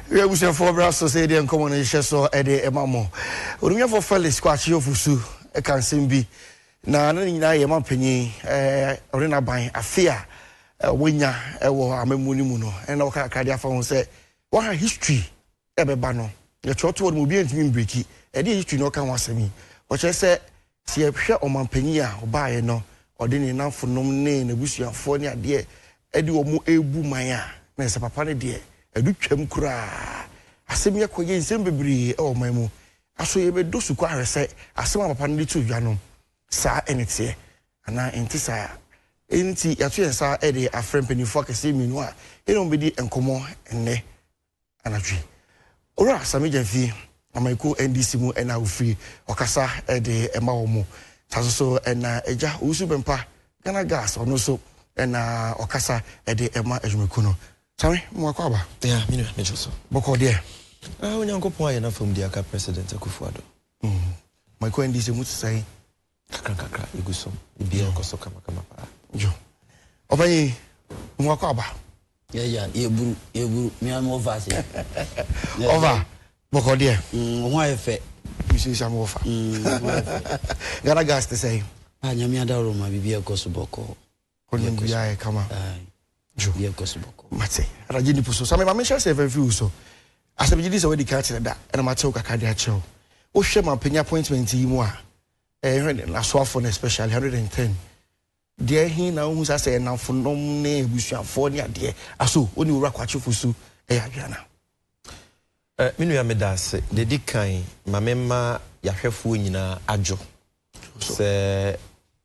We are using for brass society and common so ede emamo. Orumya for Felix kwachi ofusu e kan sembi. Na na nyina ye mampanyi orina ban afia wonya wo amamuni mu no. E na waka kade afa ho se wa history e beba no. Ye choto wo mo bi antimi breaki. E de history no kan wasemi. O che se si e hwe o mampanyi a oba ye no ode ni namfonom ne na busuafo ne ade e de wo mu ebu man a na se papa ne de edu twam kura asem ye koye nsem bebiri e o man mu aso ye be do su kwa hwese asem papa ne tu dwanom sa enete ana enti sa enti yato yen sa e de afrempanifo akese minu a eno be di enkomo enne anatwi ora samijafi amaiko NDC mu ena ofiri okasa e de ema wo mu taso so ena eja usu bempa Ghana Gas ono so ena okasa e de ema ejumekuno no Sorry, Mwakaba. Yeah, me just. Boko there. When you go point enough from the President Akufo-Addo. My coin this much say. Kakra, you go so. You be also kama pa. Jo. Obey Mwakaba. Yeah, you me am over. Over. Boko there. Why fe? You see some over. Ghana Gas to say. Anyamia da Roma bibia koso boko. Kono bia kama. Jo. Bia koso boko. Mate. Rajini puso. Some ma mention say very so. Asem gidi say we di catch that. And ma tell kakade a chew. O hwe ma penya appointment yi mu a. Na so afo na especially 110. There he na hu say na fonom na ebusuafo ne ade. Aso oni wura kwache fusu e adwana. Me nua me da se de di kan mamema yahwefo nyina adwo. Se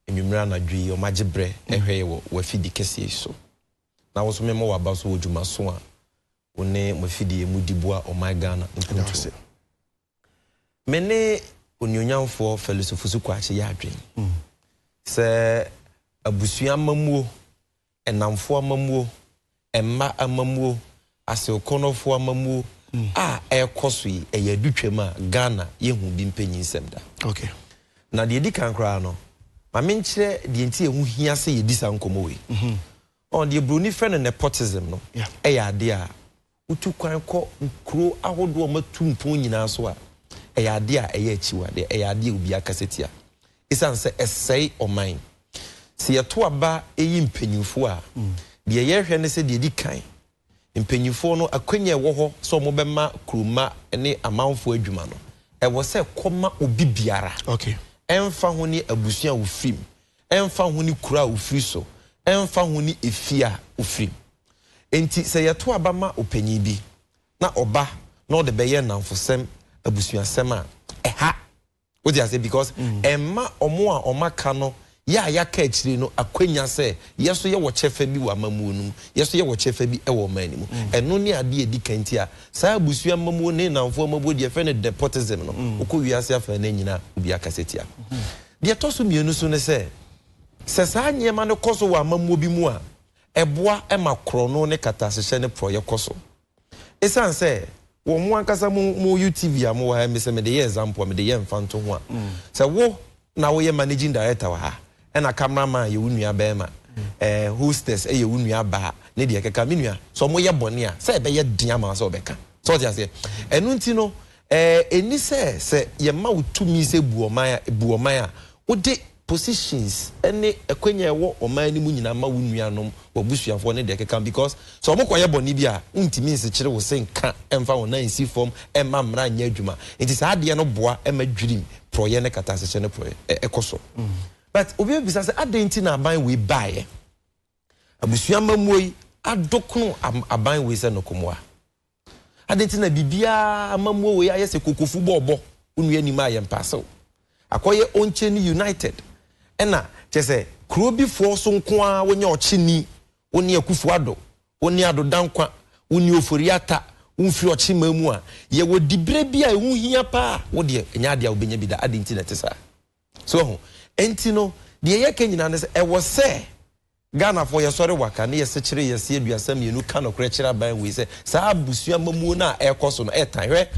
enwumra na dwi o magyebre ehwe wo wafidi kese so. Na wo so memo wa ba so wodwuma so a woni mafidi emudiboa o my Ghana nkonto. Mene onyonyamfo Felix Ofusu-Kwakye ya adwen. Se abusua mamuo, enamfo amamuo, emma amamuo, aseokonofo amamuo a ekoso yi eyadutwam a Ghana yehu bi mpanyinsem da. Okay. Na de di kan kra no ma menkyere de enti ehu hia se yedisa nkomo we. On the bruni friend and nepotism no. Eya de a utu kwan kɔ nkro ahodo matu mpon nyina so a eya de a eya achiwade eya de obi akasetia. Isan se esei oman. Se yeto aba eyi mpanyimfo a de yehwe ne se de di kan. Mpanyimfo no akwanya wo ho so mo bema kruma ne amanfo adwuma no. Ewo se koma obi biara. Okay. Emfa ho ni abusua wo frim. Emfa ho ni kura wo firi so. Emfa ho ni efia ofrim. Enti se yeto aba ma opanyi bi na oba na ode beye namfosem abusuasem a eha what do you say because emma omo a omaka no ya ka akire no akwanya se yeso ye wo chefa bi wa mamu no yeso ye wo chefa bi e wo mani mu eno ne ade edi kanti a sa abusua mamu ne namfo mabu de fe ne depotism no okowia afa na nyina obi akasetia de toso mienu so ne se sa nyema no koso wa mamu bi mu a eboa emakro no ne katasehye ne proye koso esan se wo mu ankasa mu UTV a mu wa me se me de example me de ye mfanto ho a se wo na wo ye managing director wa ha e na cameraman ye wunua ba ma hostess ye wunua ba ne de keka menua so mo ye bone a se be ye dia ma so be ka so ti ase enu nti no eni se ye ma utumi se buoman a wo de positions any akwanya ewo oman ni mu nyina ma wunuanom obusuafo ne de keka because so mo koye boni bia untimi nse kire wo senka emfa wo nan si form emma mra nya adwuma enti sa ade no boa emma dwirim proye ne kata se ne proye ekoso but obi bisa se adenti na aban we bae abusua mamuoi adokno aban we se no komoa adenti na bibia mamuo we ayese kokofu bobo unua ni ma yempaso akoye oncheni United ena chese krobi fo so nko a wonya ochini woni Akufo-Addo woni adodankwa woni oforiata wonfiri ochi mamu a ye wo dibre bia ehu hia pa wo de nya de a obenya bi da adenti na tesa so ho enti no de ye kanyina ne se e wo se Ghana for ye sori waka ne ye se kire ye se aduasa mienu ka no kire kire ban we se sa abusua mamu na ekoso no etan hwe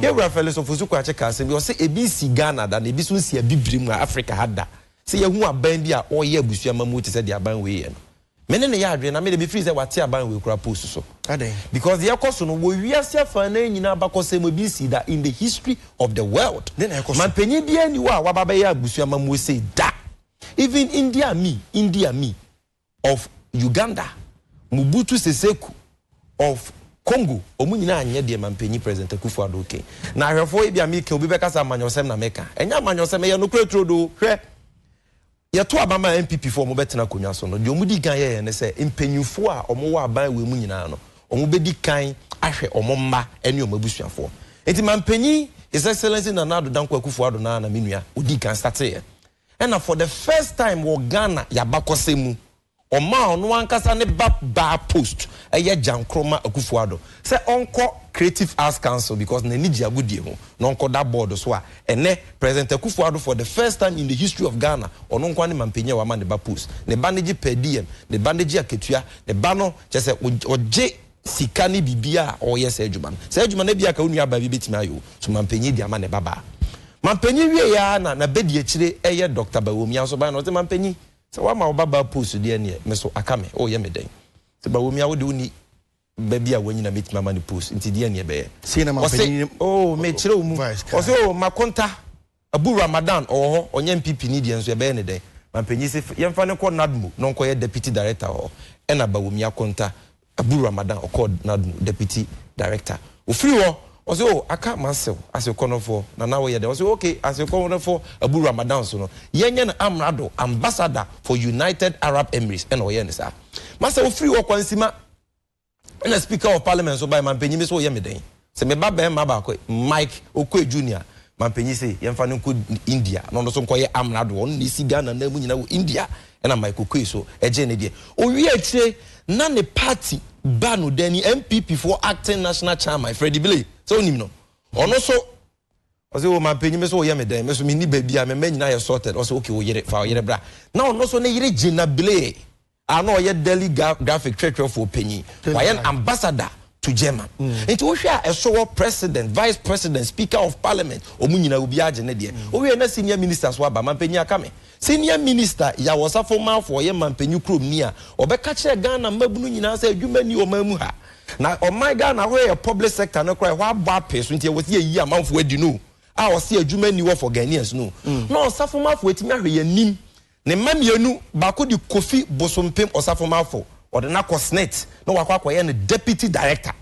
ye wura Felix Ofusu-Kwakye ka se bi o se ebi si Ghana da na ebi so si abibrim a Africa hada se ye hu aban bi a oye abusua mamu te se de aban we ye no mene ne ya adwe na me de be free say wate aban we kura post so because the course no wo wiase afa na nyina abakose mo bi si that in the history of the world man panyin bia ni wa baba ya abusu amamu say da even India me of Uganda Mobutu Sese Seko of Congo omunyina anye de mampanyi president Akufo-Addo okay na ahwefo e bia me ke obi beka sa amanyosem na meka enya amanyosem ye no kretro do hwe ye to abama MPP for mo betena konwa so no de omudi kan ye ne se mpanyufo a omo wa aban we mu nyina no omo bedi kan ahwe omo mma ene omo abusuafo enti mampanyi His Excellency Nana Addo Dankwa Akufo-Addo na menua odi kan start here and for the first time wo Ghana yabakosemu Oma ono ankasa ne ba post eye Jankroma Akufo-Addo say onko Creative Arts Council because na ni giagudie ho no onko that board so a ene President Akufo-Addo for the first time in the history of Ghana ono nko ne mampenya wa ma ne ba post ne ba ne gi per diem ne ba ne gi aketua ne ba no chese oje sika ne bibia o yes adwuma na bia ka onua ba bi betimi ayo so mampenyi dia ma ne baba mampenyi wie ya na bedi akire eye Dr. Bawumia so ba no te mampenyi so wa ma baba post de ne me so akame o ye me den te Bawumia wo de uni baby a wanyina metima ma ne post nti de ne be see na mampenyi o me kire o mu o se o makonta Abu Ramadan o onye MPP ni de nso be ne den mampenyi se yemfa ne ko nadmo no nko ye deputy director o e na Bawumia konta Abu Ramadan o Nadmo deputy director ofiri wo o say o aka masew as ekonofo na na wo ye de o say okay as ekonofo Abu Ramadan so no yenye na amrado ambassador for United Arab Emirates and o ye ne sa masew ofiri wo kwansima na speaker of parliament so by mampanyi me so ye me den se me ba be ma ba ko Mike Okwe Junior mampanyi say ye mfa no ko India no so nko ye amrado on ni si Ghana na mu nyina wo India na Mike Okwe so eje ne de o wi akire na ne party banu deni MPP for acting national chairman Freddie Bile so nim no ono so o se o ma penyi me so o ye me den me so me ni baby a me nyina ye sorted o se okay o yere fa o yere bra na ono so ne yere Gina Bile ana o ye Delhi graphic trade for penyi wa ye ambassador to German enti o hwe a so president vice president speaker of parliament o mu nyina obi age ne de o we na senior ministers wa ba ma penyi aka me senior minister ya wasafo manfo ye mampanyu krom ni a obeka kire Ghana mabunu nyina sa adwuma ni o mamu ha na o my Ghana ho ye public sector no kra ho aba peso nti e wosi yi amanfo adi no a o se adwuma ni wo for Ghanaians no na osafo manfo etimi ahwe ye nim ne mamienu ba ko di Kofi Bosompem osafo manfo o de na cosnet no wakwa ye ne deputy director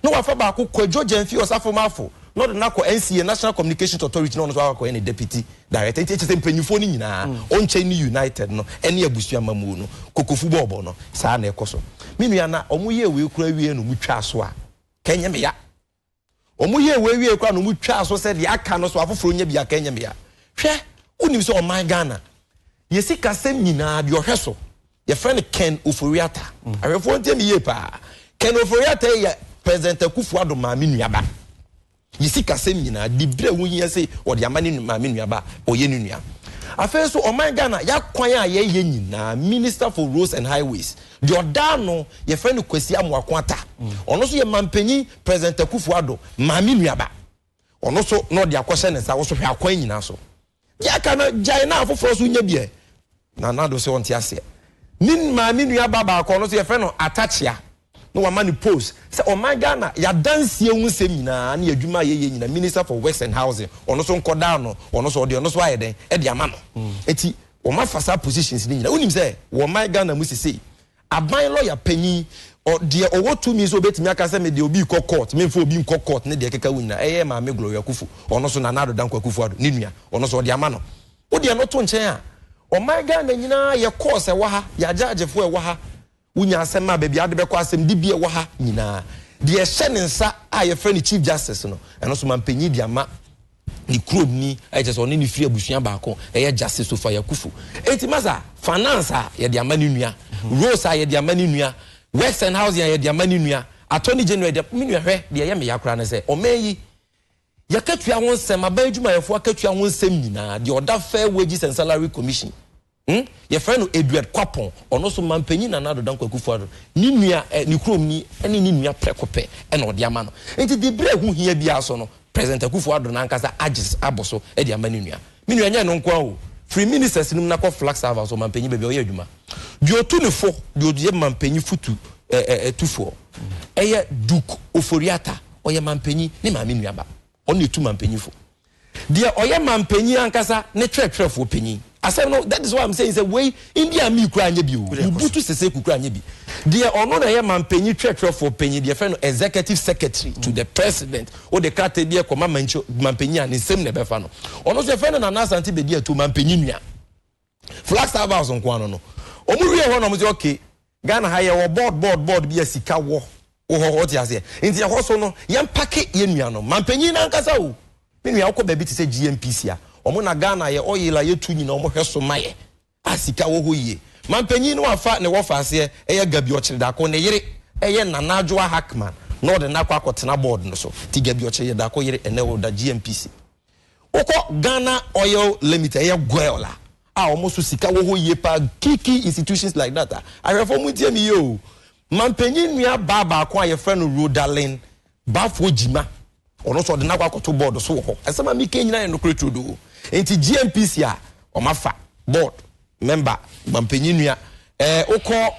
no wafa ba ko Kwadwo Jamfi osafo manfo no de na ko NCA National Communications Authority no so akwa ye deputy director enti eche mpanyufo ni nyina onche ni United no ene abusua mamu no kokofu bobo no saa na ekoso minua na omuye we kura wie no mutwa so a kenye me ya omuye we wie kura no mutwa so se de aka no so afoforo nya bia kenye me ya hwe unim so o my Ghana yesi kasem nyina bi ohwe so ye friend Ken Oforiata awefo ntem ye pa Ken Oforiata ye President Akufo-Addo ma minua ba yisi kasem nyina dibre hu hia se o de amane ma menua ba o ye nua afa so o man Ghana ya kwan a ye nyina Minister for Roads and Highways de odano ye friend Kwesi Amoakwata ono so ye mampanyi President Akufo-Addo ma menua ba ono so no de akwose ne sa wo so hwe akwan nyina so ya kana jai na afoforo so nya bie na nado se wonte ase nin ma menua ba ko ono so ye friend Atachia no wa mani post say o my Ghana ya dance ehun sem nyina na adwuma ye nyina Minister for Works and Housing ono so nkoda no ono so de ono so ayeden e de ama no eti o ma fasa positions ni nyina unim say wo my Ghana musisi aban lawyer panyi o de owo to me so betimi aka say me de obi ko court me fo obi ko court ne de keka wunyina eye ma me Gloria Kufu ono so Nana Addo Dankwa Akufo-Addo ni nua ono so de ama no wo de no to nchen a o my Ghana nyina ye course e wa ha ya judgefo e wa ha unya asema baby ade be ko asem di bie wo ha nyina de ye hye nsa a ye friend Chief Justice no eno so mampanyi di ama ni krom ni aye so ne ni firi abusua ba ko eye Justice Sofa Yakufu enti masa finance a ye de ama ni nua roads a ye de ama ni nua Works and Housing a ye de ama ni nua Attorney General de mi nua hwe de ye me yakra ne se o meyi yakatua won sem aban adwuma yefo akatua won sem nyina de oda Fair Wages and Salary Commission ye friend Edward Kwapon ono so mampanyi Nana Addo Dankwa Akufo-Addo ni nua ni krom ni ene ni nua prekope ene odi ama no enti de bre hu hia bia so no President Akufo-Addo na nkasa agis aboso e de ama ni nua mi nua nya no nko a o free ministers nim na ko flag server so mampanyi be oye adwuma dio tu ne fo dio ye mampanyi futu tufo eye Duke Oforiata oye mampanyi ne maame nuaba on ne tu mampanyi fo dia oye mampanyi ankasa ne trefo panyi asem no that is why I'm saying say way India mi kura anye bi o butu sese kura anye bi dia ono na ye mampanyi trefo panyi dia friend executive secretary to the president o de kate dia ko mampanyi an nsem ne be fa no ono so friend na nasanti be dia to mampanyi nua flag servers on kwa no omu wie ho no mo say okay Ghana ha ye wo board bi asika wo ho ti ase nti ya ho so no yam pake ye nua no mampanyi na ankasa o me nua ko ba bi ti say GMPC a omo na Ghana ye oyila ye tu nyina omo hweso maye asika wo ho yie mampanyi no afa ne wo fa ase eye gabi o kire da ko ne yire eye Nanajoa Hackman no de na kwa akotena board no so ti gabi o kire da ko yire ene wo da GMPC oko Ghana Oil Limited eye Goela omo so sika wo ho yie pa key institutions like that I reform tie me yo mampanyi nua baba ko aye friend Rodalin bafo jima ono so de na kwa akoto board so ho asema mi ke nyina no kreto do enti GMPC a omafa board member mampanyi nua ukọ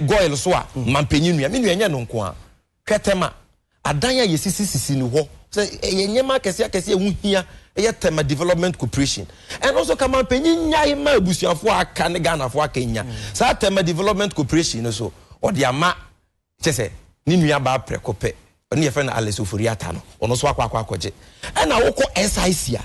goil so a mampanyi nua me nua nya no nko a kwetema adan ya yesisi ni ho say yenyema kese ehu hia Tema Development Corporation and also come mampanyi nya ma abusuafo aka ne Ghana fo aka nya sa Tema Development Corporation so o de ama chese ni nua ba prekope oni ye friend Alex Oforiata no ono so akwaje and na woko SIC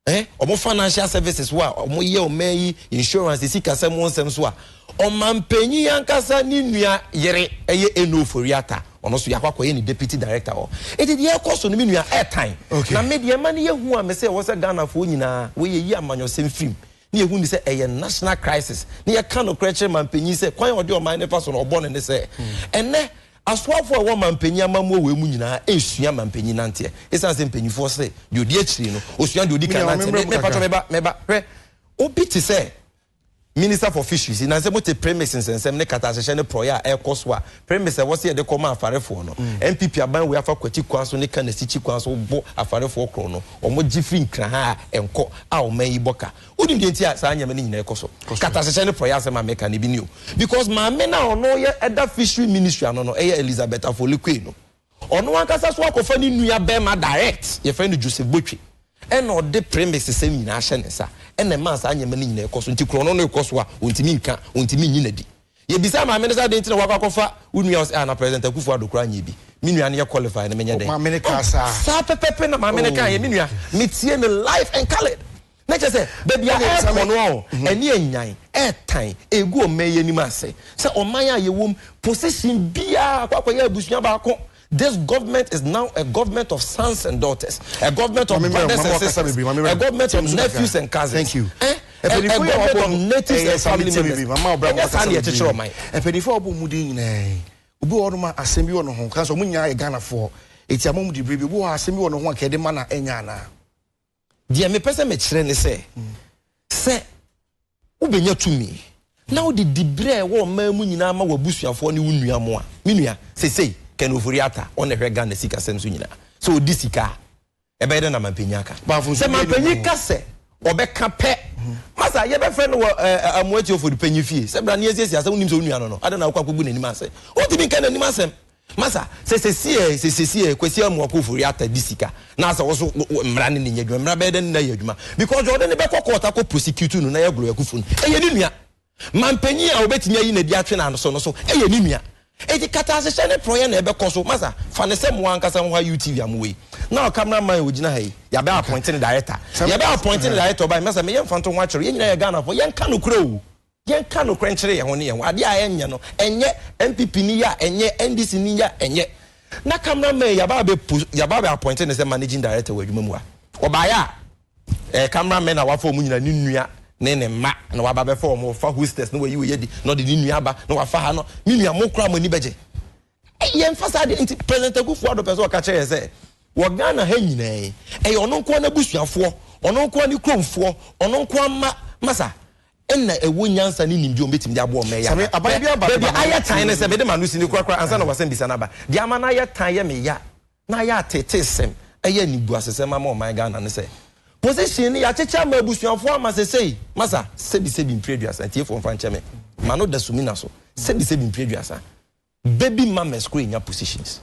a omo financial services wa omo ye o mai insurance sika sem wonsem so a o mampanyi ankasa ni nua yere eye Eno Oforiata ono so yakwakoye ni deputy director o edi ye koso no mi nua airtime na media man ye hu a me say wo se Ghana fo nyina we ye yi amanyosem film ni ehu ni say eye national crisis ni ye kan okreche mampanyi say kwan odi o man ne paso no obo ne say enne aswafo a wo mampanyi amamu we mu nyina esua mampanyi nante esan se mpanyifo say de odi akiri no osua de odi kan nante me pato meba hwe obi ti say Minister for Fisheries na se mote premises nsem ne katasehye ne proya ekoswa premises wo se de koma afarefo no MPP aban we afa kwati kwanso ne kana sichi kwanso bo afarefo kro no omo gifri nkra ha enko a o man yi boka udim de ntia sa anyame ne nyina ekoso katasehye ne proya se ma meka ne bi ni o because ma me na ono ye eda fishery ministry ano no eye Elizabeth Afolikwe no ono ankasa so akofa ni nua be ma direct ye friend Joseph Botwe eno de premises sem nyina hye ne sa ene ma sa anyame ne nyina ekoso nti krono no ekoso a ontimi nka ontimi nyina di ye bisa ma me sa de nti na wakwakofa unua na president Akufo Addo anya bi minua ne qualify na menya den ma me ne ka sa pepepe na ma me ne ka ye minua metie ne life and colored na che se baby a kono eni enyan etan egu o meye ni ma se oman a ye wom position bia akwakoye abusua ba ko. This government is now a government of sons and daughters, a government of brothers and sisters, a government of nephews and cousins. Thank you. A government of natives and family members. And before Abu Mudi, Ubu Orma, Assembly on Hong Kong, Munya, Ghana for it's a moment to be who Assembly on one Kedemana Enyana. Dear me person, me say, Ubenya to me. Now the debre war Munina Wabusia for Nunia Moa. Minia, say. Ken Oforiata on the Ghana sika sensu nyina so disika e be de na mampanyaka se mampanyika se obeka pe masa ye be friend wo amuati ofori panyi fie se bra na yesi asa unim so nua no ada na akwakogu nanim ase o ti bi kan nanim asem masa se kwesi amu Oforiata disika na asa wo so mra ne nyadwuma mra be de na yadwuma because Jordan be kokota ko prosecute no na ye glo yakufun e ye ni nua mampanyi a obetimi ayi na di atwe na so no so e ye ni nua eti katasehye ne proye na ebe koso masa fa ne se mo ankasa ho UTV amwe na cameraman ogina ha ya be appointing director ya be appointing director by masa me yem fanto ho akere yenyina ya Ghana fo yen ka no kura o yen ka no krenkyere ye ho ne ye ade a enye no enye MPP ni ya enye NDC ni ya enye na cameraman ya ba be appointing as managing director wa adwuma mu a obaya cameraman na wafo mu nyina ni nua ne ma na waba be for mo fa hostess no we yi di no de ni nua ba na wafa ha no ni nua mo kura mo ni beje ye mfasa de president Akufo Addo person ka kire se wo Ghana ha nyina ono nko na busuafo ono nko ni kromfo ono nko ama masa enna ewo nyansa ni nimdi o betim de abo me ya sabe aban bia ba aye tan ne se be de manusi ni kura ansa na wasem bisa na ba de ama na aye tan ye me ya na ya tete sem eye ni bu asesem ama o man Ghana ne se position ni ya checha ma abusuafo ama say masa sebi impreduasa antie for franche me ma no da sumina so sebi impreduasa baby mama screen ya positions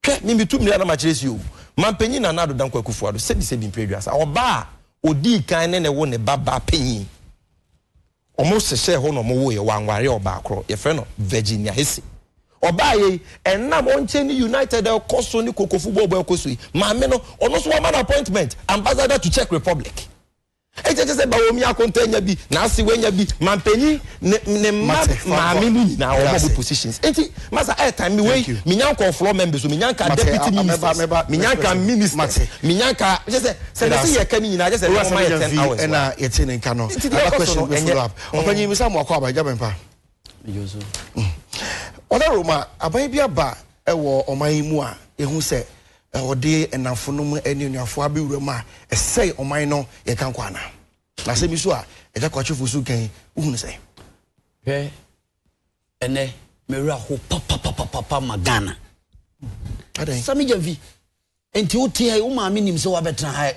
hwe mi bitu mi na ma kire si o man panyin na nado dan kwakufuado sebi impreduasa oba odi kan ne wo ne baba panyin almost se ho no mo wo ye wanware oba akro ye fe no Virginia Hesse oba ye enam onche ni United el koso ni koko football boy koso yi ma me no ono so man appointment ambassador to Czech Republic ejeje se ba wo mi akonta nya bi na ase wenya bi mampanyi ne ma me mu na o positions enti masa airtime me we mi nyanko floor members mi nyanka deputy minister mi nyanka minister mi nyanka je se ye ka ni nyina je se no ma 10 hours na ye tene nka no that question we follow up opanyi mi sam akwa ba jaben pa yoso oda roma aban bi aba ewo oman mu a ehu se ode enafo no mu enuafo abewura mu a esei oman no ye kan kwa na se mi so a eja kwachifu su kan uhunu se ene mewura ho papa magana adan sami javi enti oti ha o ma me nim se wa betra ha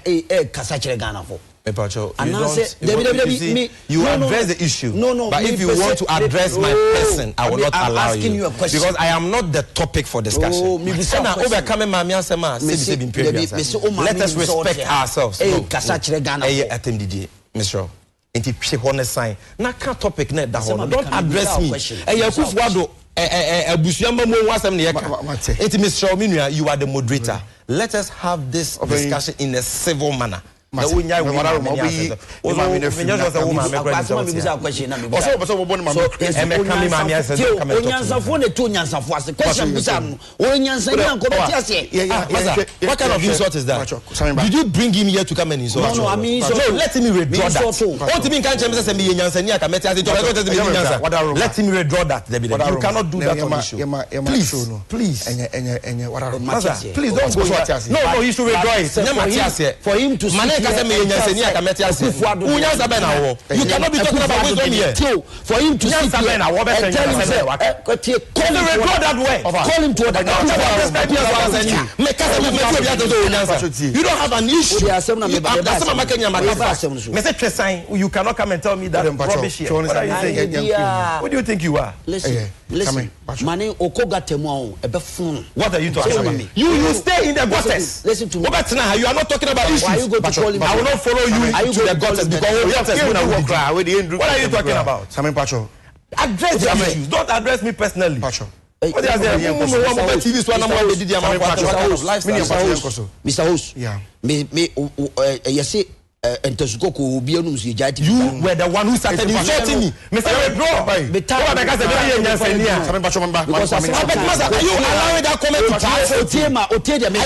kasa kire Ghana fo Epacho, you address the issue. But if you want to address my person, I will not allow you. Because I am not the topic for discussion. Let us respect ourselves. Mr. Topic don't address me. You are the moderator. Let us have this discussion in a civil manner. What kind of insult is that? Did you bring him here to come and insult? No, I mean, no, let him withdraw that. Let him withdraw that. You cannot do that on the show. Please. Please don't go. No, you should withdraw it. For him to you cannot be talking about wisdom here. For him to sit here and tell him that way. Call him to order. You don't have an issue. You cannot come and tell me that rubbish here. What are you saying? What do you think you are? Listen. Money Okogatemo. What are you talking about? You stay in the gutters. Listen to me. You are not talking about issues. Why are you going to call him? I will not follow you to the gutters because what are you talking about? Address the issues. Don't address me personally. Mr. Host, yeah. You were the one who started insulting me. Mr. Withdraw. Are you allowing that comment to pass? I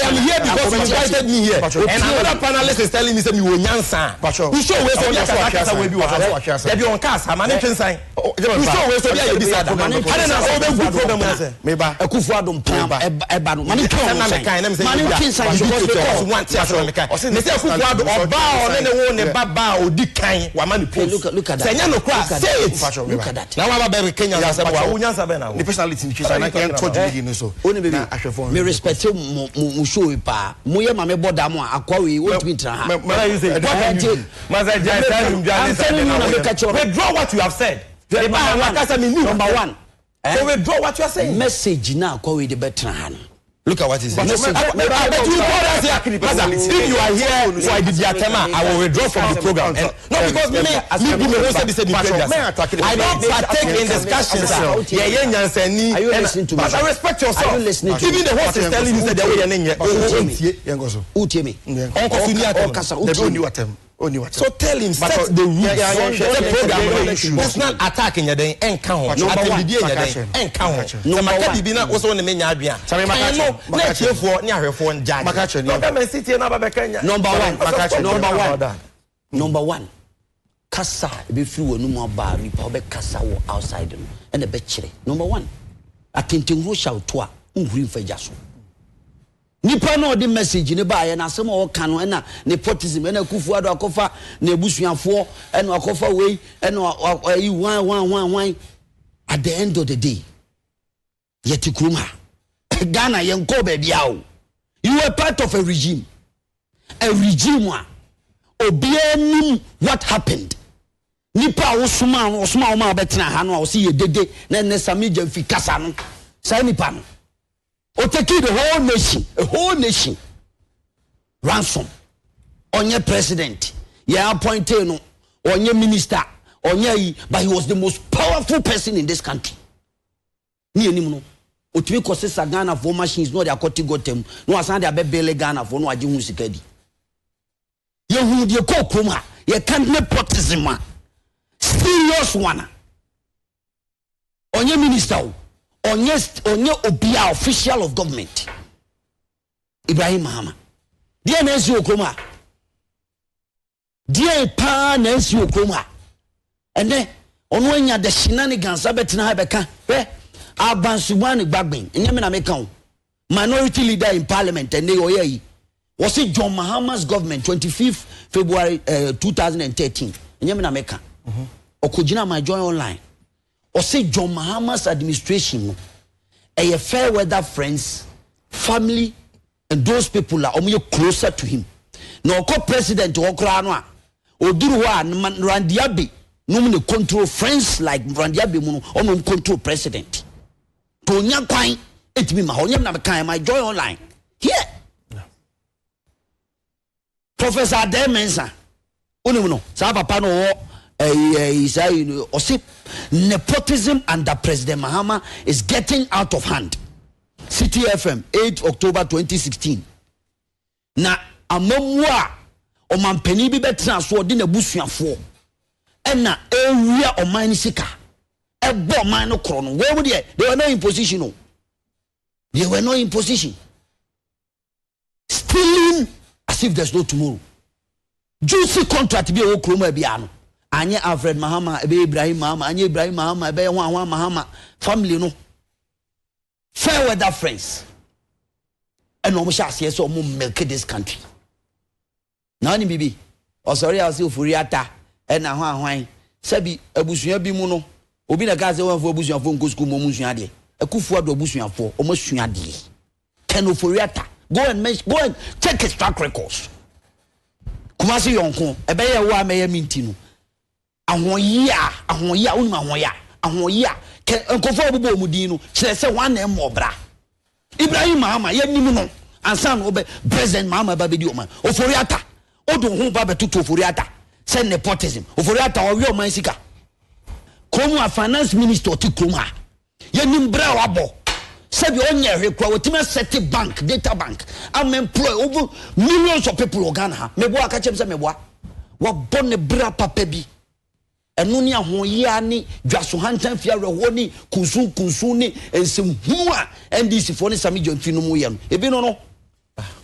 am here because you invited me here. And another panelist is telling me that you will answer. You show where so you are on cast. I'm an inside. You show where so you are. I don't know good problem. Look at that. Look at that. Now I'm very Kenya. The personality I can't touch you so. Me respect mu show pa. Mu ye mame boda mu akwa we want me tra. Withdraw what you have said. Number one. So withdraw what you are saying. Message na akwa we the betra. Look at what he said. If you are here for Idibia, I will withdraw from the program. And not because I don't partake in discussions. Are you listening to me? But I respect yourself. Are you listening to me? Even the host is telling you that they so tell him, set the rules. Personal attack in your day and count. Number one. Number one. Kasa be free no more bar ni pa be kasa wo outside no and the be kire. Number one. Atentin ho shout to a unhuri mfaja so. Nipa no the message ne ba ye na asem o ka no na nepotism na Kufuado akofa na ebusuafo na akofa wei na ayi wan at the end of the day yeti kruma Ghana yenko ba bia o you were part of a regime obianim what happened. Nipa osuma oma betina ha no osi ye dede na ne samija fi kasa no. Say nipa no. O take the whole nation, a whole nation. Ransom. Onye president. Yeah, appointed no. Onye minister. Onye, but he was the most powerful person in this country. Ni enimu no. Otumi kose sa Ghana for machines no they akoti gotem. No asan they abebele Ghana for no aje hu sikadi. Ye hu de kokrom ha. Ye can't nepotism. Serious one. Onye minister. Onye obia official of government. Ibrahim Mahama. Dear Nancy Okroma. Dear Pa Nancy Okroma. And then onwenya the shenanigans abetina habeka. Abansubani Bagbin. And Yamina Mekau. Minority leader in parliament and they oye. Was it John Mahama's government 25th February 2013. And Yamina Meka. Okujina my join online. Or say John Mahama's administration a fair weather friends, family, and those people are closer to him. No co-president or Kranoa or Duruwa Randiabi, no control friends like Randiabi Mono control president. Tonya Quine, it me my join online. Here. Yeah. Professor Demensa. Uno, Sabapano. Nepotism under President Mahama is getting out of hand. City FM 8 October 2016. Na amamwa o mampeni bi betra so de na busuafo na area o man sika e bo man no kro no we they were not in position no. They were not in position. Stealing as if there's no tomorrow. Juicy contract be o kroma bia no. Anye Alfred Mahama, ebe Ibrahim Mahama, anye Ibrahim Mahama, ebe Wan Mahama, family no. Fair weather friends. And no musha siye so mu milk this country. Na ni bibi. O sorry I say ofuriata. E na hwan. Sebi abusuan bi mu no. Obi na ka say wan fo abusuan fo nko school mo mu sua de. Akufu ado abusuan fo o mo sua de. Ken ofuriata. Go and check his track records. Kumasi yonko. Ebe ye wo ameye minti no. Ahoya ke nkofo obubo omudi no kire se wan na emobra Ibrahim Mahama ye nimu no ansa no be president Mahama ba bedi o man oforiata odo ho ba betuto oforiata se nepotism oforiata o wi o man sika komu a finance minister ti komu ha ye nimbra wabo se bi onye hwe kwa wetima set bank data bank am employ over millions of people organ ha mebo aka chem se mebo wa bonne bra papa bi enu ni ahoya ni dwaso hantan fia reho ni kunsu ni ensemhu a NDC for ni sami jonfi no mu ye no ebi no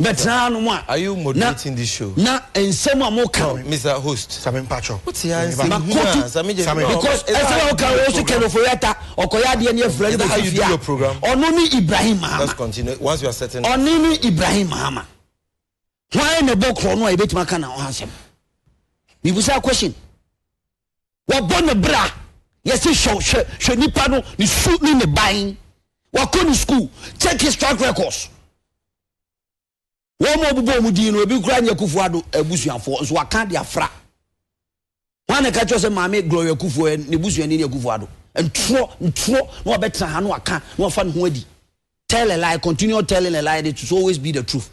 betra no mu a are you moderating this show na ensem amoka Mr. Host Sami Pacho what here Sami because ensem amoka also kelo for yata okoya de ni afra how you do your program onu ni Ibrahim Mahama let's continue once you are certain onu ni Ibrahim Mahama why na bokro no e betima kana o hansem we will say a question. Wabone bra yesi show nipa no ni su ni ne ban wako ni school check his track records wo mo bubo mu di no ebi kura nya Kufuado abusuafo so waka de afra wan ka cho se maame Gloria Kufuo ne busuani ne Kufuado ntro no obetra ha no waka no fa ne ho adi tell a lie continue telling a lie it will always be the truth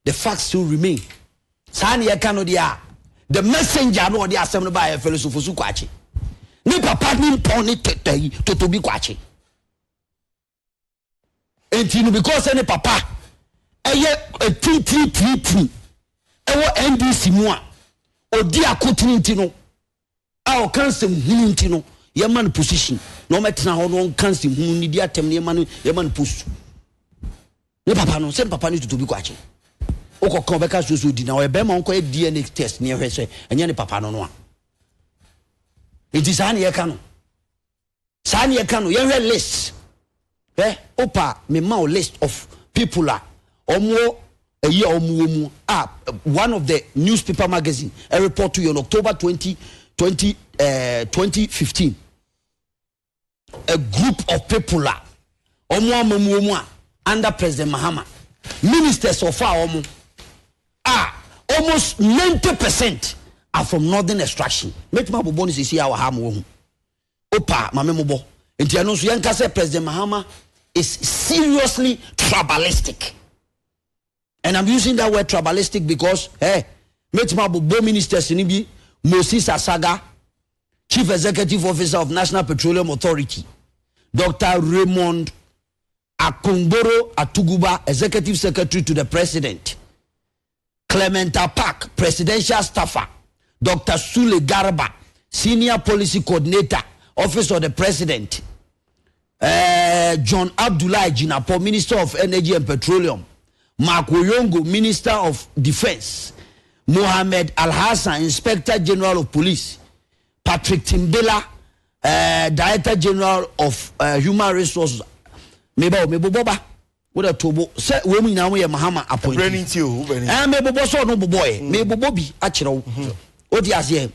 the facts still remain sani ye kanu dia the messenger no dey asem no ba ya philosophy su kwachi ni papa ni pon ni tetai to bi kwachi enti no because any papa eye tt ewo NDC mu a odi akotini nti no a o kansem hunu nti no ye man position no metena ho no kansem hunu ni di atem ne ye man post ni papa no sem papa ni to bi kwachi okoko beka so di na o be ma onko DNA test ne hwese enye ne papa no no a it is an ye kanu ye hwe list opa me ma list of people are omo a year omo one of the newspaper magazine a report to you on October 2015 a group of people are omo under President Mahama ministers of our almost 90% are from northern extraction. Make my bonus is here our ham. Opa, Mamemobo. And Tianosu Yanka said President Mahama is seriously tribalistic. And I'm using that word tribalistic because, hey, make my ministers in Ibi, Moses Asaga, Chief Executive Officer of National Petroleum Authority, Dr. Raymond Akongboro Atuguba, Executive Secretary to the President, Clementa Park, Presidential Staffer, Dr. Sule Garba, Senior Policy Coordinator, Office of the President, John Abdullah Jinapo, Minister of Energy and Petroleum, Mark Oyongo, Minister of Defense, Mohammed Al-Hassan, Inspector General of Police, Patrick Timbela, Director General of Human Resources. Mebo Boba, what a tobo, set women now we are Mahama appointed. And Mebo so no boy, Mebo Bobby, actually, Odiasie,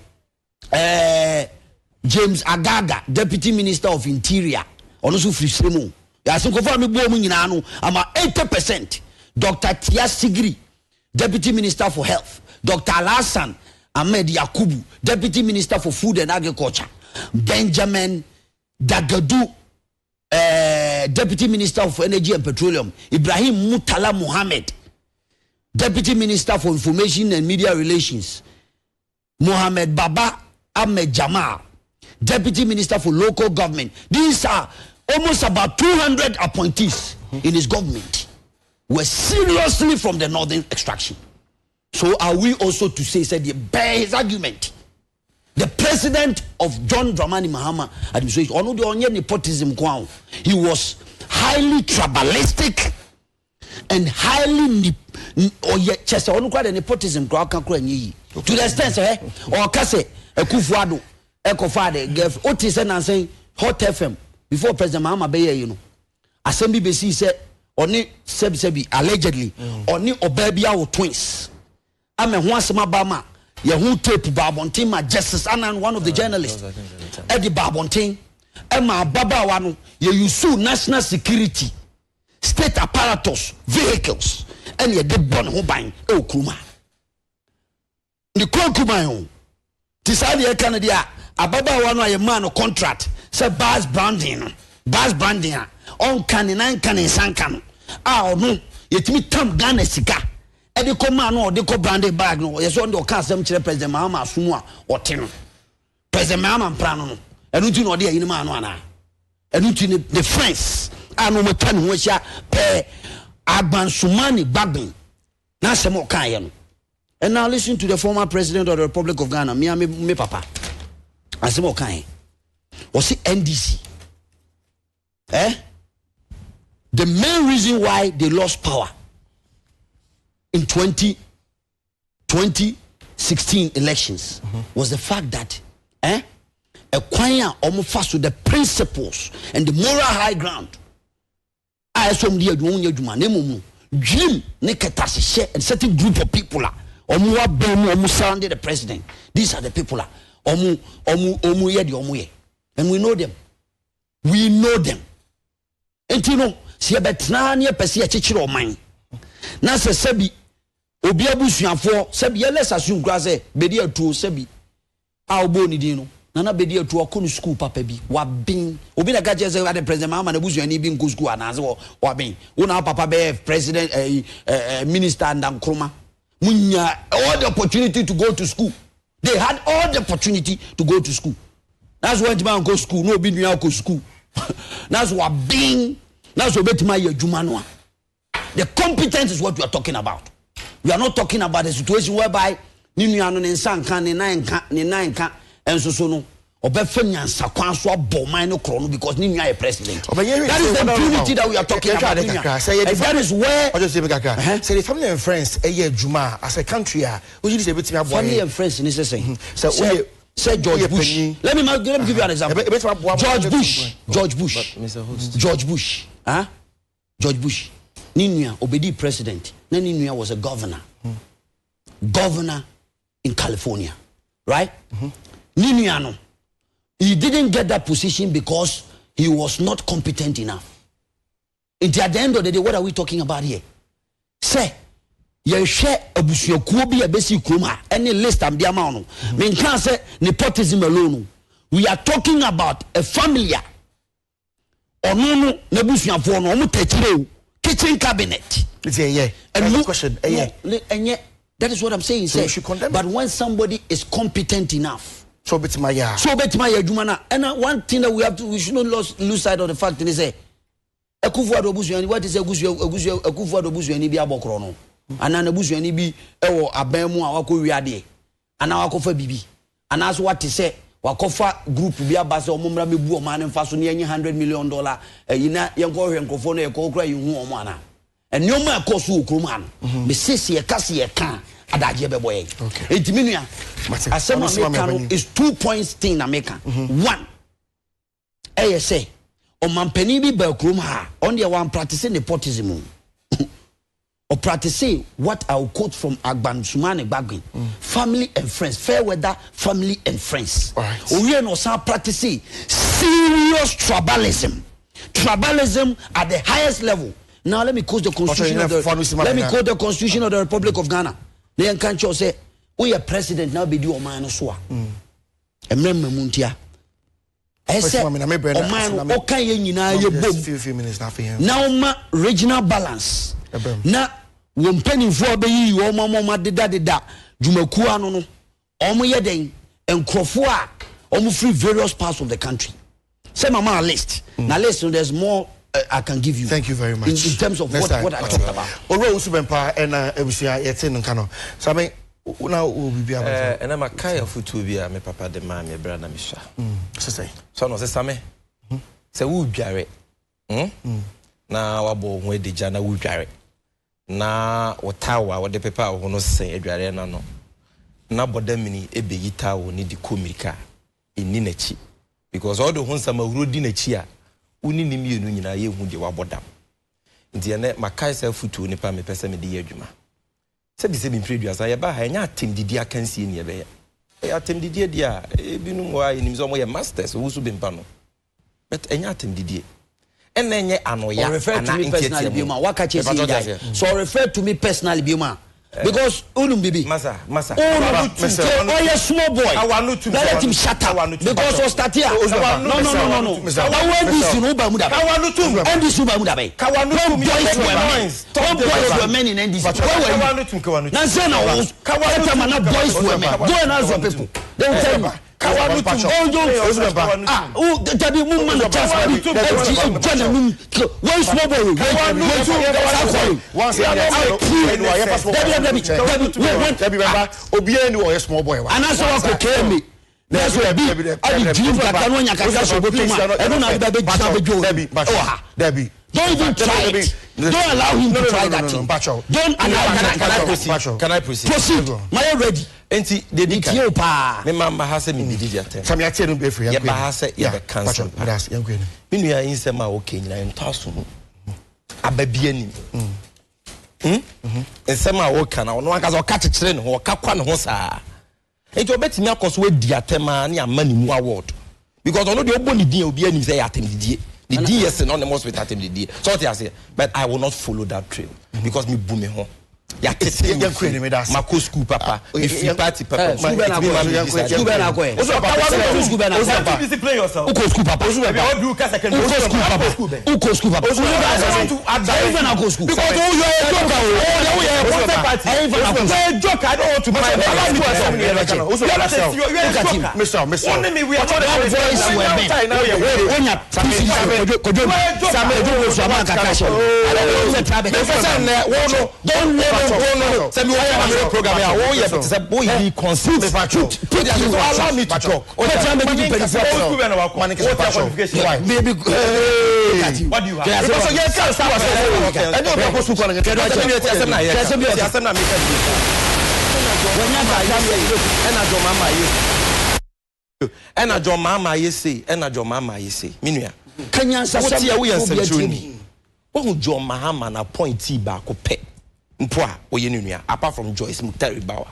James Agaga, Deputy Minister of Interior, also free Semo. I think of me booming in Anu, I'm 80%. Dr. Tia Sigri, Deputy Minister for Health, Dr. Alassane Ahmed Yakubu, Deputy Minister for Food and Agriculture, Benjamin Dagadu, Deputy Minister for Energy and Petroleum, Ibrahim Mutala Mohammed, Deputy Minister for Information and Media Relations, Mohammed Baba Ahmed Jamal, Deputy Minister for Local Government. These are almost about 200 appointees in his government were seriously from the northern extraction. So are we also to say, said the bear his argument? The president of John Dramani Mahama administration, or no the only nepotism, he was highly tribalistic and highly Chester on quite a nepotism to the extent or Kase Kufuado Ekofade gave Otis and saying Hot FM before President Mahama Bayer, you know. Assembly BC said Oni Sebi allegedly Oni Obebia or twins. I'm a once my bama. Yahoo tape Barbontin, my justice, and one of the journalists, Eddie Barbontin, Emma Baba Wanu, you sue national security, state apparatus, vehicles, and you did born who buying oh Kuma. The call Kuma, Tisali Canada, a Baba Wanu, a man of contract, said Bas Branding, on canine canning sankan. Ah, no, yet me tam Ghana Sika. Edi command no de ko branded bag no yeso on the casem kire President Mahama asunu a ote no President Mahama plan no enuti no de ayi ma no ana enuti the friends anu meta ne ho hia pe Agbansumani Bagbin na sem o kan ye no. And now listen to the former president of the Republic of Ghana, me papa asem o kan o si NDC the main reason why they lost power in 2016 elections was the fact that acquire almost fast with the principles and the moral high ground. I saw the dream and certain group of people surrounded the president. These are the people and we know them. We know them. And you know, see a betrania pesia chichiro mine. Na se sebi obi abusuafo sebi let's assume graze bedi atu sebi a obo ni din no na bedi atu akonu school papa bi wa bin obi na gaje say the president Mahama na busuani bi nko school anaze wa bin wona papa be president minister and Nkrumah munya all the opportunity to go to school. They had all the opportunity to go to school. That's why man go school no obi nua go school. That's what being that's what betima ye juma no. The competence is what we are talking about. We are not talking about a situation whereby Ninuano and Sankan and nine and so no. Obefenian Sakwanso Bomino Chrono because Ninia is president. That is the impunity that we are talking about. That is where say the family and friends a year Juma as a country family and friends in this saying. Say George Bush. Let me give you an example. George Bush. George Bush. George Bush. Ninuya Obedi president. Then Ninuya was a governor. Governor in California. Right? Ninuya no. He didn't get that position because he was not competent enough. At the end of the day, what are we talking about here? Say, ye hwe abusuakuo bi abesi krom ha any list am dia ma no me nkan say nepotism alone we are talking about a family ono no na busuafo no omo takire kitchen cabinet and question that is what I'm saying. So say, but when somebody is competent enough, so betima ya adwuma na, and one thing that we should not lose sight of the fact is say Akufo-Addo busuani, what is Akufo-Addo busuani bi abokro no ana na busuani bi ewo aban mu a wako wiade ana wakofa bibi ana so what say wakofa group bi abase omumra mebu o man mfa so ne $100 million yina yenko hwenkofo no yeko kura yihu o mo ana enioma akoso okroma no me sese ye kase ye kan adaje beboye entimi nua asema me is 2 points thing na make one say o mampani bi ba krom ha on the one practicing nepotism or practicing what I will quote from Agban Sumane Bagwin, family and friends, fair weather, family and friends. We are not practicing serious tribalism at the highest level. Now let me quote the constitution of the Constitution of the Republic of Ghana. They can't say we are president now be do o man so a. Emrem muntia. I said o man o kan ye nyina ye bom. Now ma regional balance. Na wompanifo abeyi wo mama deda jumaku anu no omo ye den enkrofo a omo free various parts of the country. Say mama list. Now listen, there's more I can give you. Thank you very much. In terms of what I talked about. Oro usubempa na ebusia yete nka no. So me na obi bia ba. Na makaya futu bia me papa de ma me bra na me sha. So no se same. Se wo dware. Na wabo ho edija na wo dware. Na wotawa wo de pepa wo no sen edware na no. Na bodamini ebeyi tawo ni di komirika eni nachi. Because all the ones am awrodi nachi a uni ni mienu nyina ye hu de wabodam. Nti ene makai se futu ni pa me pese me de ye adwuma. Se bi se bi preduasa ye ba ha nya atem didi akansie ni ye be ye. E atem didi dia ebinum wa enim so mo ye masters wo su bempa no. But enya atem didi. And then you refer to me personally, Bioma. So refer to me personally, Bioma. Because Ulum Bibi. Masa. Oh, yes, small boy. Let him shut up. Because of Statia. No. I want this to know Bamuda. And this Bamuda. Boys were men in NDC. Nansana was Kawana boys were men. Go and ask your people. They will tell you. Kawanu tabi mumma na chance one small boy obi eni o small boy anaso akokere me that's why I dream that no nya kasa so go to ma e no na be gina bejo Debbie don't even try it. Don't allow him to try that thing. Don't allow. Can I proceed? Proceed. My ready. Enti dedika. Yo pa. Me mama ha se me didi atem. Sam ya tie no be free. Ya ba ha se ya be cancel. That's yankwe. Me nua insem a okay nyina entaso no. Ababia nim. Ensem a woka na no anka so ka kekere ne ho ka kwa ne ho saa. Enti obetimi akoso we di atem a na amani mu award. Because ono de obo ni din obi anim say atem didi. The DS and on the most with that the so what I say, but I will not follow that trail because me boom me home. Ya tete young queen me das. Mako school papa, if you party papa, school na ko. School na discipline yourself. Uko school papa. All do ka second. Uko school papa. Even na go school. Because you are a joker. Oh, you are a party. Even na joker. I don't want to mind. Mr. Only me we are not voice when ya don't no. Send me one program here. Oh yeah, but say boy be consistent. Allow me to talk. What do you have? Because you can't start. I don't know what's going on. Ena jo mama yesi minua Kenyan sase wo ye century wo jo mahama na point ba ko pe mpo a wo ye nua apart from Joyce Muktari Bawa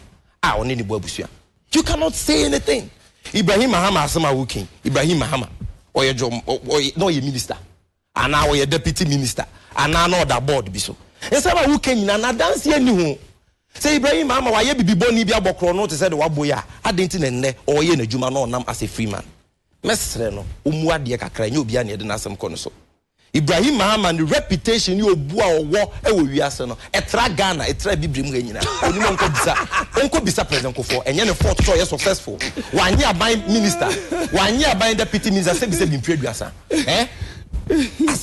oni ni bo abusua. You cannot say anything. Ibrahim Mahama asema working. Ibrahim Mahama oye jo no ye minister ana oye deputy minister ana no da board bi so ensema working na dance ye ni ho Say Ibrahim Mahama why bibi boni bi abokro no te say de waboya adenti ne nne o ye n'adwuma no nam as a free man mesre no omu ade kakra nya obi a ne de nasem kɔ no so Ibrahim Mahama the reputation you obu a owo e wo wiase no etra Ghana etra bibrim ga nyina onimo onko bisa president Kofo enye ne fourth choice successful wanye aban minister wanye aban deputy minister say bi mpredwasa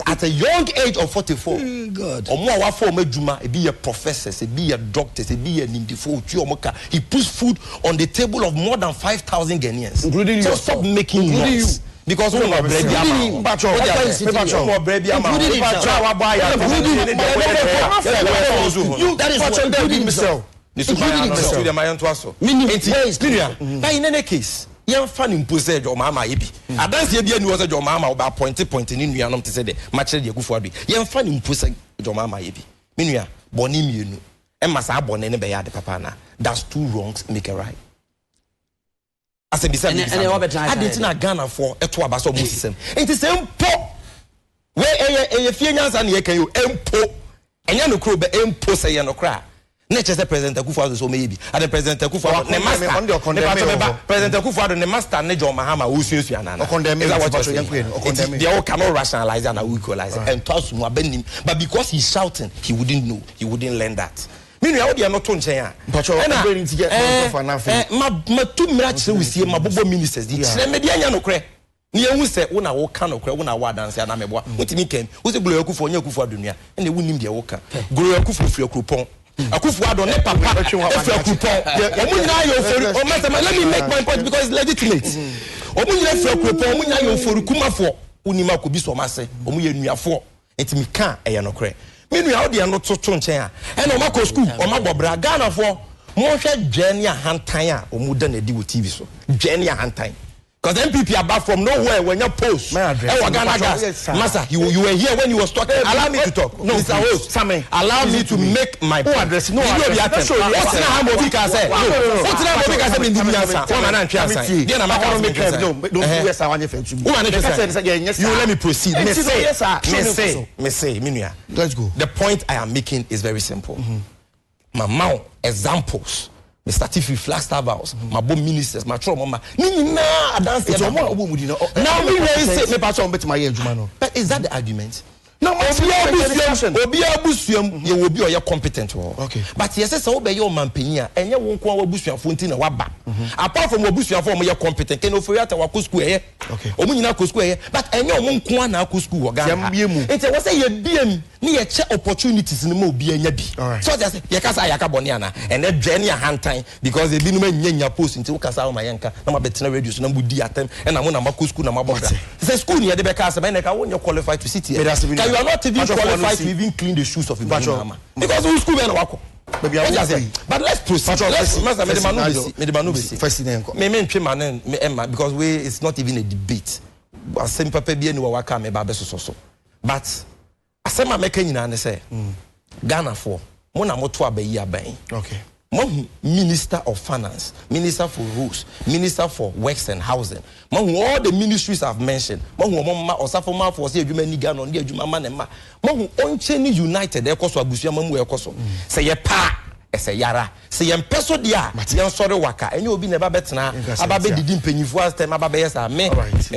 at a young age of 44 God omo a wa form adwuma e be a professors e be a doctors e be a nimdifo otu omoka he puts food on the table of more than 5,000 Ghanaians including so stop making noise because we are baby that is what but in any case yan fan impose jo mama ye bi adanse bia ni wo se jo mama wo ba point ni nuanom te se de ma kire de Akufo Addo yan fan impose jo mama ye bi me nua boni mienu e ma sa boni ne be ya de papa na that's two wrongs make a right as a bisa I didn't na Ghana for eto abaso mo system enti se mpo we eye fie nyansa na ye kan yo empo enya no kro be empo se ye no kra na chese president Akufo Addo so meyi bi ade president Akufo Addo ne master president Akufo Addo ne master ne John Mahama wo suasu anana they all cannot rationalize and equalize and toss mu abanim but because he's shouting he wouldn't know he wouldn't learn that minu ya odi anoto nchen ya ma tu mira chire wisie mabobo ministers di chire media nya nokre ni ehu se wo na wo ka nokre wo na wo adanse ana meboa wotimi kem wo se Glory Akufo nya Akufo Addo nua ene wunim de wo ka Glory Akufo firi Akropon Akufo Addo ne papa firi Akropon omunya yo fori o mama let me make my point because it's legitimate omunya firi Akropon omunya yo fori kumafo unima ko bi so mase omunya nuafo etimi ka eye nokre menu ya odi ano toto nchen a e na o mako school o magbobra Ghana for mo hwe dwene a hantan a o mu da na di wo TV so dwene a hantan because MPP are back from nowhere when you post Master you were here when you was talking allow me to talk no Mr. Host Sammy allow me to make my point address no address what's na how Mobi can say what's na Mobi can say in the answer one man answer dey na maka make no don't yes I want you to you let me proceed me say minua let's go the point I am making is very simple mama examples me start if Flagstaff House my bomb ministers my trouble mama ni na dance it's one obumudi now me say me pass on bet my adwuma no but is that the argument no obi abusuam ye obi oye competent okay but yes say obey your manpanyin a enye won ko abusuafo nti na waba apart from abusuafo mo ye competent ken oforiata wa school eye okay omu nyina ko school eye but enye omo nko na ko school Ghana enti we say ye biem ni ye che opportunities ni mo obi anya bi so just ye kasa ya ka boni ana and dwene ya hantan because e binum anya post nti wo kasa ma yenka na ma betena radio so na budi atem and na mo na ma ko school na ma bokra say school ni ye de be kasa be na ka won qualified to sit here you are not even qualified to even clean the shoes of Ibrahim because who school be na wako but let's proceed master me the manu because we it's not even a debate asem papa bia ni wa waka me ba be so but asema meka nyina ne say Ghana for mo na moto abayi aban okay Minister of Finance, Minister for Rules, Minister for Works and Housing. All the ministries I've mentioned. Osafoma for say adwuma ni Ghana on the adwuma man ma. Oncheni united e koso abusua mamu e koso. Say ye pa say yara. Say ye mpeso dia. Ye sori waka. Enye obi na ba betena ababe didi mpanyifo astem ababe yesa me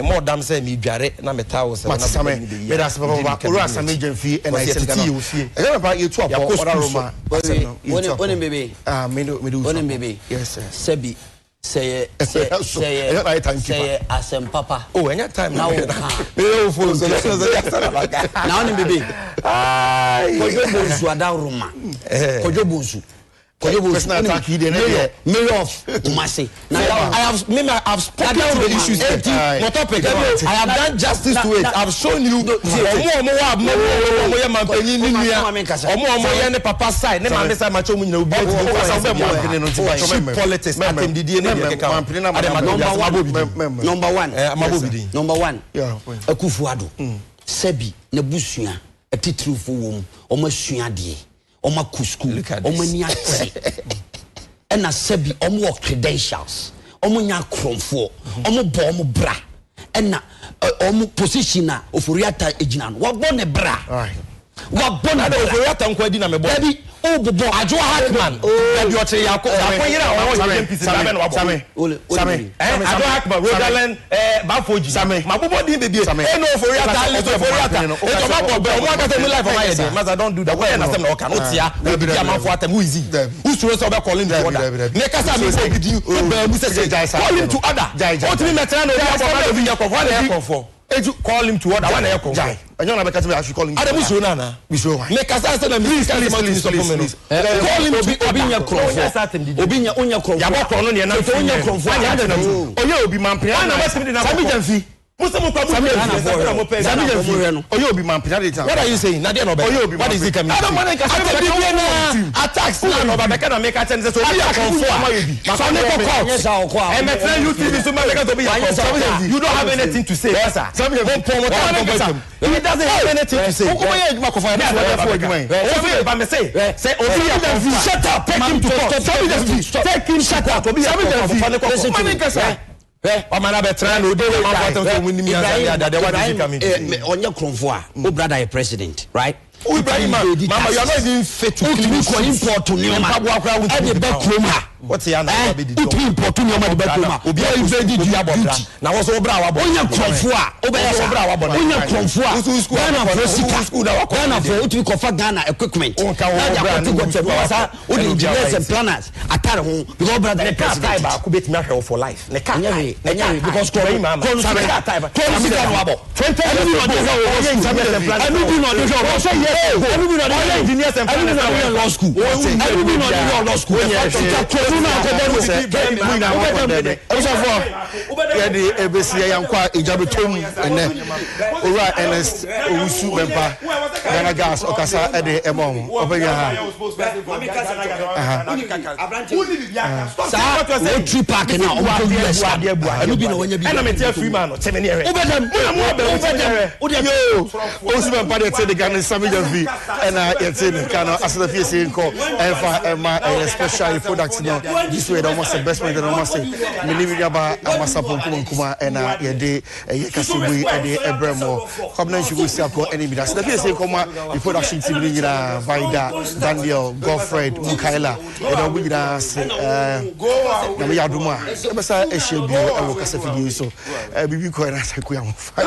more dam say me dware na meta wo say na me da se baba oro asame jamfi and I said Ghana. E na ba ye tu apo ora Roma. One baby. Me do. One baby. Yes sir. Sebi say asem papa. Oh, any time now. Now ni baby. Kojo bonsu ada Roma. Kojo bonsu. Mayor of Umase. Now I have spoken to the issues. I have done justice to it. I have shown you. Papa side. Number one. Akufo Addo. Sebi nebusua etitrufo wom. Omasua de. Oma kusku omani ate ena sebi omo credentials omo nya kromfo omo bo omo bra ena omo position na oforiata ejina no wabo ne bra wabo na oforiata nko adi na mebo oh bobo Ajo Hackman be otre yakọ yira o MPC na be no wabo Same Ajo Hackman Rogaland Bafoji ma bobo din bebie e no for yata list for yata e to ma bo be o ma ka tell me life for my head master don't do that why na say na o ka no tia o bi amafo atam who is he who sure say o be calling to order ne kasa me say bidi o be mu say call him to order o timi metra no obi aboma obi yakọ for na yakọ eju call him to order when na yakọ enyo na be ka tell me I should call him Adamu sure na we sure ne kasa say na me call him to obi nya krofo obi nya onya krofo ya bo no ne na onya krofo oye obi mampia na west na Sami Jamfi Musa kwa oye obi mampia de time what are you saying na there no be what is it coming I don't want to attacks na no ba ka na make attend say so obi akonfo ma so ne ko and my friend UTV so make to be you don't have anything to say yes sir he doesn't have anything to say omo ye ejuma ko fa na for ejuma ba me say shut up take him to court take him shut up obi Omana betra no dey ma bottom so win me answer that what is it coming onye kromfo a o brother is president right Ibrahim mama you are not even fit to clean ko import ni o ma e dey back room ha what ya na be the to import ni o ma dey back room ha obi e dey di abodra na wo so bra wa bo onye kromfo a o be ya bra wa bo onye kromfo a Ghana for sika Ghana for uti ko fa Ghana equipment na ya ko to go sa o the engineers and planners atare ho because brother the president ba ko bet me ahwe for life ne ka because ko mama ko sika no abo 20 everybody not engineers and planners in law school. Everybody not law school. Yedi ebesi yankwa ijabetom ene ora Ernest Owusu Bempa Ghana Gas okasa ede emom obenya ha sa tree park na o ko US anu bi na wonya bi na me tia free man no temene ere obedem Owusu Bempa de te de Ghana Sami Jamfi ena yete ne kana asada fie se nko enfa ema special product no this way almost the best point almost say me ni ba amasapo kuma ena yede kasebui ede ebremo kwabna nchugu siako eni bi asada fie se koma the production team ni nyira Vida Daniel Godfred Mukaila eda bu nyira se na me yaduma e besa ehye bio e wo kasafidi so bibi ko ena se ku ya mo fa